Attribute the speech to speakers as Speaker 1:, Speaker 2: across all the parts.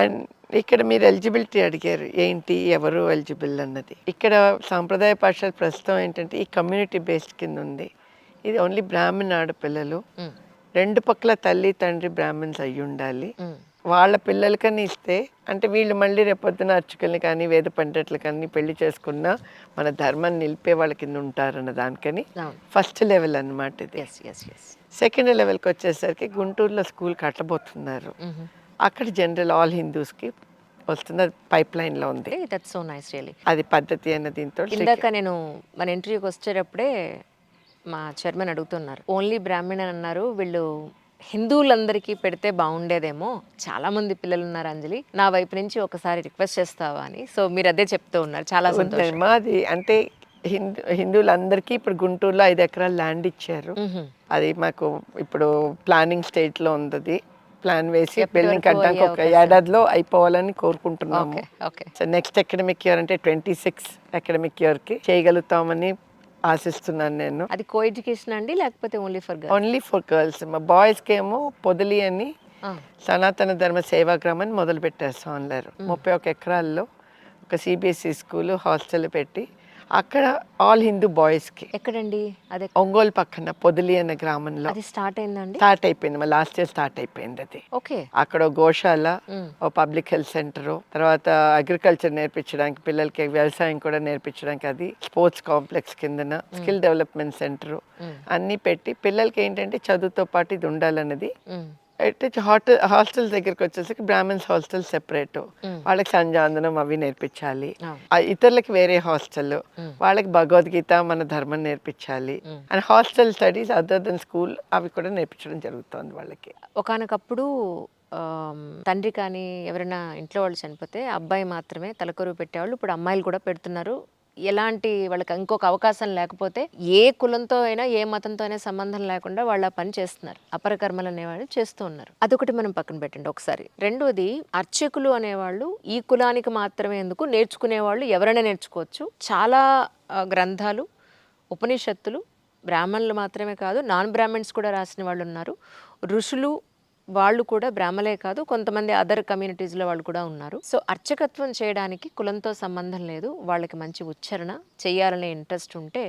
Speaker 1: And ఇక్కడ మీరు eligibility అడిగారు, ఏంటి ఎవరు ఎలిజిబుల్ అన్నది. ఇక్కడ సాంప్రదాయ పాఠశాల ప్రస్తుతం ఏంటంటే ఈ కమ్యూనిటీ బేస్డ్ కింద ఉంది. ఇది ఓన్లీ బ్రాహ్మణ్ ఆడపిల్లలు, రెండు పక్కల తల్లి తండ్రి బ్రాహ్మణ్స్ అయ్యి ఉండాలి. వాళ్ళ పిల్లలకని ఇస్తే అంటే వీళ్ళు మళ్ళీ రేపొద్దున అర్చకుల్ని కానీ వేద పండితులు కానీ పెళ్లి చేసుకున్న మన ధర్మాన్ని నిలిపే వాళ్ళ కింద ఉంటారన్న దానికని ఫస్ట్ లెవెల్ అన్నమాట ఇది. సెకండ్ లెవెల్కి వచ్చేసరికి గుంటూరులో స్కూల్ కట్టబోతున్నారు. అక్కడ జనరల్ ఆల్ హిందూస్కి వస్తుంది, అది పైప్ లైన్లో ఉంది.
Speaker 2: That's so nice really.
Speaker 1: అది పద్ధతి అన్న దీంతో.
Speaker 2: ఇందాక నేను మన ఇంటర్వ్యూకి వచ్చేటప్పుడే మా చైర్మన్ అడుగుతున్నారు, ఓన్లీ బ్రాహ్మణ్ అని అన్నారు, వీళ్ళు హిందువులందరికీ పెడితే బాగుండేదేమో, చాలా మంది పిల్లలు ఉన్నారు అంజలి, నా వైపు నుంచి ఒకసారి రిక్వెస్ట్ చేస్తావా అని. సో మీరు అదే చెప్తూ ఉన్నారు, చాలా సంతోషం.
Speaker 1: మాది అంటే హిందువులందరికీ ఇప్పుడు గుంటూరులో 5 ఎకరాల ల్యాండ్ ఇచ్చారు. అది మాకు ఇప్పుడు ప్లానింగ్ స్టేజ్లో ఉంది. ప్లాన్ వేసి బిల్డింగ్ కట్టడానికి ఒక ఏడాదిలో అయిపోవాలని కోరుకుంటున్నాము. సో నెక్స్ట్ అకాడమిక్ ఇయర్ అంటే 26 అకాడమిక్ ఇయర్కి చేయగలుగుతామని ఆశిస్తున్నాను నేను.
Speaker 2: అది కో ఎడ్యుకేషన్ అండి లేకపోతే only for girls?
Speaker 1: Only for girls. మా బాయ్స్కి ఏమో పొదిలి అని సనాతన ధర్మ సేవాగ్రామాన్ని మొదలు పెట్టారు సోన్లేరు. 31 ఎకరాల్లో ఒక సిబిఎస్ఈ స్కూల్ హాస్టల్ పెట్టి అక్కడ ఆల్ హిందూ బాయ్స్కి.
Speaker 2: ఎక్కడండి అదే?
Speaker 1: ఒంగోలు పక్కన పొదిలి అనే గ్రామంలో.
Speaker 2: అది స్టార్ట్ అయిందండి?
Speaker 1: స్టార్ట్ అయిపోయింది, మా లాస్ట్ ఇయర్ స్టార్ట్ అయిపోయింది అది.
Speaker 2: ఓకే.
Speaker 1: అక్కడ గోశాల, ఓ పబ్లిక్ హెల్త్ సెంటర్, తర్వాత అగ్రికల్చర్ నేర్పించడానికి పిల్లలకి, వ్యవసాయం కూడా నేర్పించడానికి, అది స్పోర్ట్స్ కాంప్లెక్స్ కిందన స్కిల్ డెవలప్మెంట్ సెంటర్ అన్నీ పెట్టి పిల్లలకి ఏంటంటే చదువుతో పాటు ఇది ఉండాలన్నది. అయితే హాస్టల్ దగ్గరికి వచ్చేసరికి బ్రాహ్మణ్స్ హాస్టల్ సెపరేట్, వాళ్ళకి సంధ్యావందనం అవి నేర్పించాలి. ఇతరులకి వేరే హాస్టల్, వాళ్ళకి భగవద్గీత మన ధర్మం నేర్పించాలి. And hostel studies other than school అవి కూడా నేర్పించడం జరుగుతుంది వాళ్ళకి.
Speaker 2: ఒకానొకప్పుడు తండ్రి కానీ ఎవరైనా ఇంట్లో వాళ్ళు చనిపోతే అబ్బాయి మాత్రమే తలకొరువు పెట్టేవాళ్ళు, ఇప్పుడు అమ్మాయిలు కూడా పెడుతున్నారు. ఎలాంటి వాళ్ళకి ఇంకొక అవకాశం లేకపోతే ఏ కులంతో అయినా ఏ మతంతో అయినా సంబంధం లేకుండా వాళ్ళ పని చేస్తున్నారు, అపరకర్మలు అనేవాళ్ళు చేస్తూ ఉన్నారు. అదొకటి మనం పక్కన పెట్టండి ఒకసారి. రెండోది, అర్చకులు అనేవాళ్ళు ఈ కులానికి మాత్రమే ఎందుకు, నేర్చుకునేవాళ్ళు ఎవరైనా నేర్చుకోవచ్చు. చాలా గ్రంథాలు, ఉపనిషత్తులు బ్రాహ్మణులు మాత్రమే కాదు నాన్ బ్రాహ్మణ్స్ కూడా రాసిన వాళ్ళు ఉన్నారు. ఋషులు వాళ్ళు కూడా బ్రాహ్మలే కాదు, కొంతమంది అదర్ కమ్యూనిటీస్లో వాళ్ళు కూడా ఉన్నారు. సో అర్చకత్వం చేయడానికి కులంతో సంబంధం లేదు, వాళ్ళకి మంచి ఉచ్చారణ చేయాలనే ఇంట్రెస్ట్ ఉంటే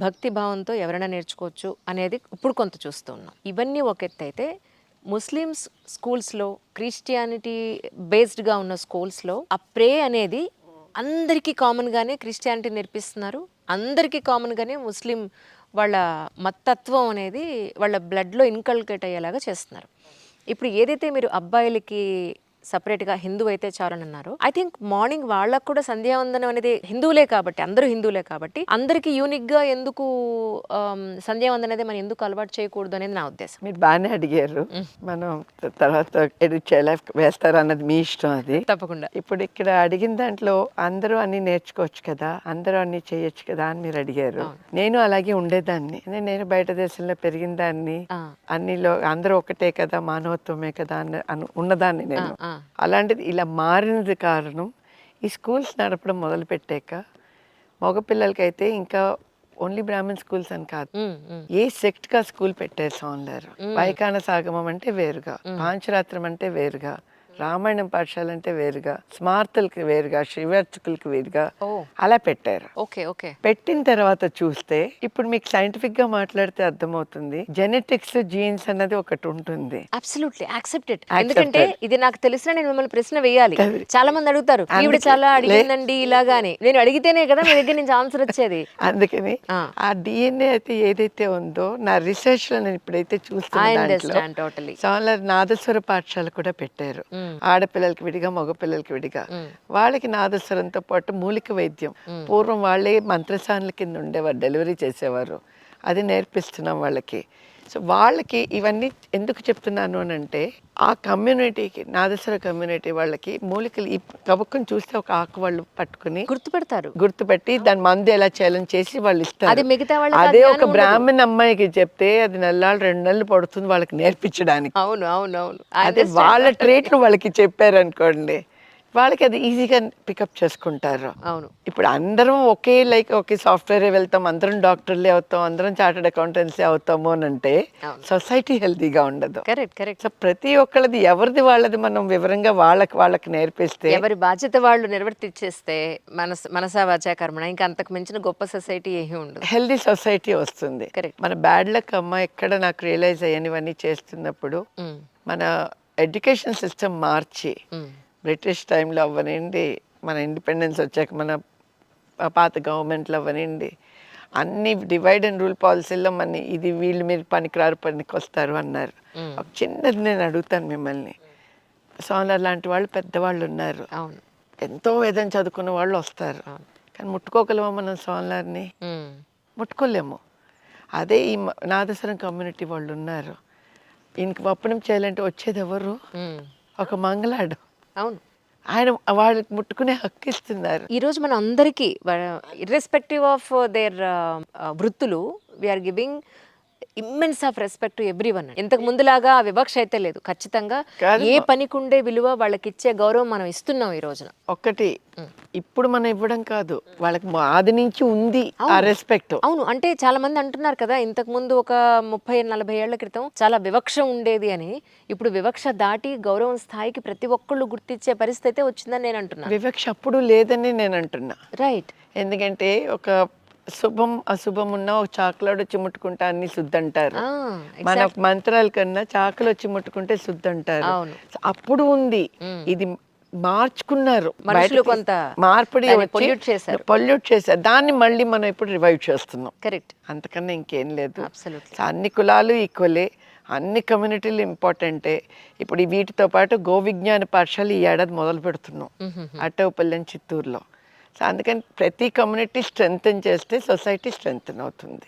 Speaker 2: భక్తి భావంతో ఎవరైనా నేర్చుకోవచ్చు అనేది ఇప్పుడు కొంత చూస్తూ ఉన్నాం. ఇవన్నీ ఒక ఎత్తు అయితే, ముస్లిమ్స్ స్కూల్స్లో, క్రిస్టియానిటీ బేస్డ్గా ఉన్న స్కూల్స్లో ఆ ప్రే అనేది అందరికీ కామన్గానే క్రిస్టియానిటీ నేర్పిస్తున్నారు, అందరికీ కామన్గానే ముస్లిం వాళ్ళ మతత్వం అనేది వాళ్ళ బ్లడ్లో ఇన్కల్కేట్ అయ్యేలాగా చేస్తున్నారు. ఇప్పుడు ఏదైతే మీరు అబ్బాయిలకి సపరేట్గా హిందూ అయితే చాలని అన్నారు, ఐ థింక్ మార్నింగ్ వాళ్ళకు కూడా సంధ్యావందనం అనేది హిందువులే కాబట్టి, అందరూ హిందువులే కాబట్టి అందరికి యూనిక్గా ఎందుకు సంధ్యావందనం అనేది మనం ఎందుకు అలవాటు చేయకూడదు అనేది నా ఉద్దేశం.
Speaker 1: మీరు బాగానే అడిగారు. మనం తర్వాత ఎడిట్ వేస్తారు అన్నది మీ ఇష్టం, అది
Speaker 2: తప్పకుండా.
Speaker 1: ఇప్పుడు ఇక్కడ అడిగిన దాంట్లో అందరూ అన్ని నేర్చుకోవచ్చు కదా, అందరూ అన్ని చేయొచ్చు కదా అని మీరు అడిగారు. నేను అలాగే ఉండేదాన్ని, నేను బయట దేశంలో పెరిగిన దాన్ని, అన్నిలో అందరూ ఒకటే కదా, మానవత్వమే కదా అని ఉన్నదాన్ని నేను. అలాంటిది ఇలా మారినది కారణం ఈ స్కూల్స్ నడపడం మొదలు పెట్టాక. మగపిల్లలకైతే ఇంకా ఓన్లీ బ్రాహ్మణ్ స్కూల్స్ అని కాదు, ఏ సెక్ట్ గా స్కూల్ పెట్టారు సోన్లేరు. వైఖాన సాగమం అంటే వేరుగా, పాంచరాత్రం అంటే వేరుగా, రామాయణం పాఠశాల అంటే వేరుగా, స్మార్తులకి వేరుగా, శివార్చకులకి వేరుగా అలా పెట్టారు. పెట్టిన తర్వాత చూస్తే ఇప్పుడు మీకు సైంటిఫిక్ గా మాట్లాడితే అర్థమవుతుంది, జెనెటిక్స్, జీన్స్ అన్నది ఒకటి ఉంటుంది.
Speaker 2: Absolutely accepted. ఎందుకంటే ఇది నాకు తెలిసిన నేను మిమ్మల్ని ప్రశ్న వేయాలి, చాలా మంది అడుగుతారు ఈవిడ చాలా అడిగిందండి ఇలాగాని, నేను అడిగితేనే కదా మీ దగ్గర నుంచి ఆన్సర్ వచ్చేది.
Speaker 1: అందుకని ఆ డిఎన్ఏ అయితే ఏదైతే ఉందో నా రీసెర్చ్ లో నేను ఇప్పుడైతే చూస్తున్నాను, సోన్లేరు నాదస్వర పాఠశాల కూడా పెట్టారు. ఆడపిల్లలకి విడిగా, మగపిల్లలకి విడిగా. వాళ్ళకి నాదస్వరంతో పాటు మూలిక వైద్యం, పూర్వం వాళ్ళే మంత్రసానుల కింద ఉండేవారు, డెలివరీ చేసేవారు, అది నేర్పిస్తున్నాం వాళ్ళకి. సో వాళ్ళకి ఇవన్నీ ఎందుకు చెప్తున్నాను అని అంటే, ఆ కమ్యూనిటీకి, నాదస్వర కమ్యూనిటీ వాళ్ళకి మూలికలు ఈ కబుక్కుని చూస్తే ఒక ఆకు వాళ్ళు పట్టుకుని గుర్తుపెట్టి దాని మందు ఎలా చేయాలని చేసి వాళ్ళు ఇస్తారు. అదే ఒక బ్రాహ్మణ్ అమ్మాయికి చెప్తే అది 2 నెలలు పడుతుంది వాళ్ళకి నేర్పించడానికి.
Speaker 2: అవును అవును అవును.
Speaker 1: అదే వాళ్ళ ట్రీట్లు వాళ్ళకి చెప్పారనుకోండి, వాళ్ళకి అది ఈజీగా పికప్ చేసుకుంటారు.
Speaker 2: అవును.
Speaker 1: ఇప్పుడు అందరం ఒకే సాఫ్ట్వేర్ వెళ్తాం, అందరం డాక్టర్లే అవుతాం, అందరం చార్టెడ్ అకౌంటెన్సీ అవుతాము అని అంటే
Speaker 2: అవును.
Speaker 1: సొసైటీ హెల్తీగా ఉండదు.
Speaker 2: కరెక్ట్.
Speaker 1: సో ప్రతి ఒక్కళ్ళది ఎవరిది వాళ్ళది మనం వివరంగా వాళ్ళకి నేర్పిస్తే
Speaker 2: ఎవరి బాధ్యత వాళ్ళు నిర్వర్తించేస్తే మనసా వాచా కర్మణ ఇంకా అంతకు మించిన గొప్ప సొసైటీ ఏమీ ఉండదు.
Speaker 1: హెల్దీ సొసైటీ వస్తుంది.
Speaker 2: కరెక్ట్.
Speaker 1: మన బ్యాడ్ లక్ అమ్మ ఎక్కడ నాకు రియలైజ్ అయ్యనివన్నీ చేస్తున్నప్పుడు మన ఎడ్యుకేషన్ సిస్టమ్ మార్చి బ్రిటిష్ టైంలో అవ్వనండి, మన ఇండిపెండెన్స్ వచ్చాక మన పాత గవర్నమెంట్లో అవ్వనండి, అన్ని డివైడ్ అండ్ రూల్ పాలసీల్లో మన ఇది వీళ్ళు మీరు పనికొస్తారు అన్నారు. ఒక చిన్నది నేను అడుగుతాను మిమ్మల్ని, సోనర్ లాంటి వాళ్ళు పెద్దవాళ్ళు ఉన్నారు,
Speaker 2: అవును.
Speaker 1: ఎంతో వేదం చదువుకున్న వాళ్ళు వస్తారు, కానీ ముట్టుకోగలమా మనం సోనర్ని? ముట్టుకోలేము. అదే ఈ నాదస్వరం కమ్యూనిటీ వాళ్ళు ఉన్నారు, ఈయనకి వప్పనం చేయాలంటే వచ్చేది ఎవరు? ఒక మంగళాడు.
Speaker 2: అవును.
Speaker 1: ఆయన వాళ్ళకి ముట్టుకునే హక్కు ఇస్తున్నారు.
Speaker 2: ఈరోజు మనం అందరికీ ఇర్రెస్పెక్టివ్ ఆఫ్ దేర్ వృత్తులు we're giving immense of respect to everyone. ఇంతకు ముందులాగా ఆ వివక్ష అయితే లేదు. ఖచ్చితంగా
Speaker 1: కాదు.
Speaker 2: ఏ పనికి ఉండే విలువ వాళ్ళకి ఇచ్చే గౌరవం మనం ఇస్తున్నాం ఈ రోజున.
Speaker 1: ఒక్కటి ఇప్పుడు మనం ఇవ్వడం కాదు, వాళ్ళకి ఆది నుంచి ఉంది ఆ రెస్పెక్ట్.
Speaker 2: అవును. అంటే చాలా మంది అంటున్నారు కదా, ఇంతకు ముందు ఒక 30-40 ఏళ్ల క్రితం చాలా వివక్ష ఉండేది అని. ఇప్పుడు వివక్ష దాటి గౌరవం స్థాయికి ప్రతి ఒక్కళ్ళు గుర్తించే పరిస్థితి అయితే వచ్చిందని నేను అంటున్నాను.
Speaker 1: వివక్ష అప్పుడు లేదని నేను అంటున్నా.
Speaker 2: రైట్.
Speaker 1: ఎందుకంటే ఒక శుభం అశుభం ఉన్న ఒక చాకలాడు వచ్చి ముట్టుకుంటే అన్ని శుద్ధి అంటారు. మన మంత్రాల కన్నా చాకలు వచ్చి ముట్టుకుంటే శుద్ధి అంటారు.
Speaker 2: అవును.
Speaker 1: అప్పుడు ఉంది. ఇది మార్చుకున్నారు,
Speaker 2: మనుషులు కొంత
Speaker 1: మార్పిడి
Speaker 2: పొల్యూట్
Speaker 1: చేశారు. దాన్ని మళ్ళీ మనం ఇప్పుడు రివైవ్ చేస్తున్నాం.
Speaker 2: కరెక్ట్.
Speaker 1: అంతకన్నా ఇంకేం లేదు.
Speaker 2: అబ్సల్యూట్లీ.
Speaker 1: అన్ని కులాలు ఈక్వలే, అన్ని కమ్యూనిటీలు ఇంపార్టెంటే. ఇప్పుడు వీటితో పాటు గో విజ్ఞాన పాఠశాల ఈ ఏడాది మొదలు పెడుతున్నాం అట్టవపల్లి చిత్తూరులో. సో అందుకని ప్రతి కమ్యూనిటీ స్ట్రెంగ్తన్ చేస్తే సొసైటీ స్ట్రెంగ్తన్ అవుతుంది.